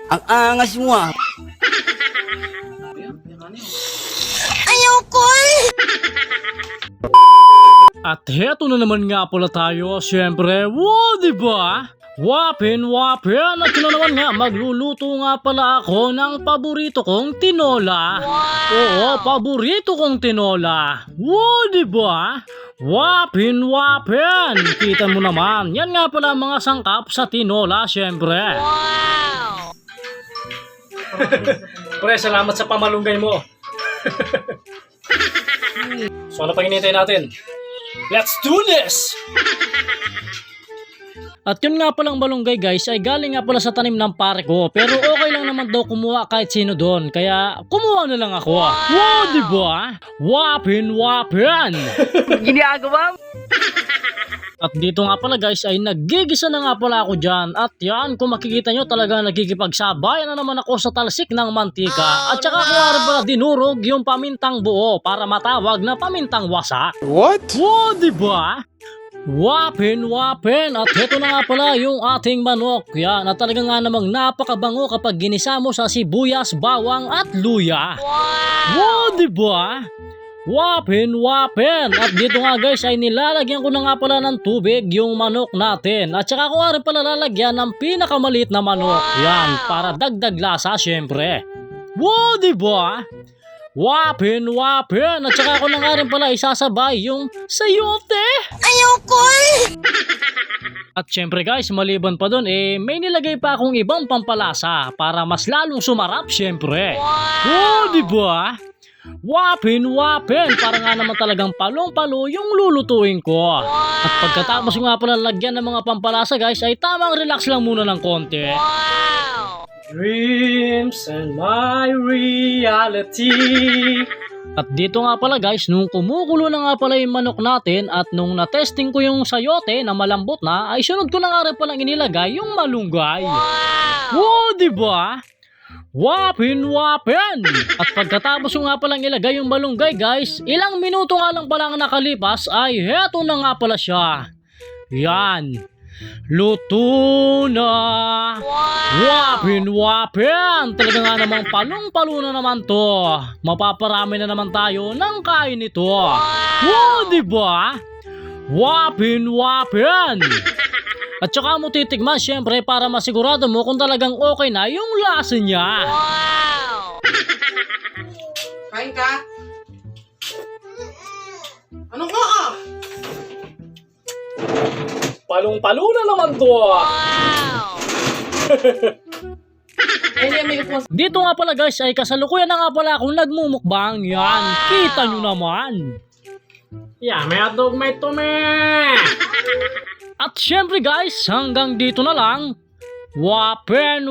Ang angas mo ah. Ayoko eh! At heto na naman nga pala tayo, syempre, wow, diba? Wapin! At yun na naman nga, magluluto nga pala ako ng paborito kong tinola. Oo, paborito kong tinola. Wow, diba? Wapin! Kita mo naman, yan nga pala ang mga sangkap sa tinola, syempre. Wow! Pre, salamat sa pamalunggay mo. So ano pa hinihintay natin? Let's do this! At yun nga palang malunggay guys ay galing nga pala sa tanim ng pare ko. Pero okay lang naman daw kumuha kahit sino doon. Kaya kumuha na lang ako. Wow, diba? Wapin! Ginagawa mo? At dito nga pala guys ay nagigisa na nga pala ako dyan. At yan, kung makikita nyo talaga nagkikipagsabayan na naman ako sa talsik ng mantika. At saka ko nga pala dinurog yung pamintang buo para matawag na pamintang wasa. What? Wow, diba? Wapin! At heto na nga pala yung ating manok. Yan, at talaga nga namang napakabango kapag ginisa mo sa sibuyas, bawang at luya. Wow, diba? Wapin! At dito nga guys ay nilalagyan ko na nga pala ng tubig yung manok natin. At saka ko nga rin pala lalagyan ng pinakamaliit na manok. Yan, para dagdag lasa syempre. Wow, diba? Wapin! At saka ko na nga rin pala isasabay yung sayote. Ayoko eh! At syempre guys, maliban pa dun may nilagay pa akong ibang pampalasa para mas lalong sumarap syempre. Wow, diba? Wapin! Para nga naman talagang palong-palo yung lulutuin ko. At pagkatapos ko nga pala lagyan ng mga pampalasa guys ay tamang relax lang muna ng konti. Dreams and my reality. At dito nga pala guys, nung kumukulo na nga pala yung manok natin at nung natesting ko yung sayote na malambot na, ay sunod ko na nga rin palang inilagay yung malunggay. Wow, diba? Wapin! At pagkatapos ko nga palang ilagay yung malunggay guys, ilang minuto nga lang palang nakalipas ay heto na nga pala siya. Yan. Luto na! Wapin! Talaga nga namang palong-palo na naman to. Mapaparami na naman tayo ng kain nito. Wow, diba? Wapin! At saka mo titigman syempre para masigurado mo kung talagang okay na yung lasa niya. Kain ka? Ano ka ah? Palong-palo na naman to. Dito nga pala guys ay kasalukuyan na nga pala akong nagmumukbang. Yan, kita nyo naman. Yeah, may hotdog, may tome. At syempre guys, hanggang dito na lang. Wapin!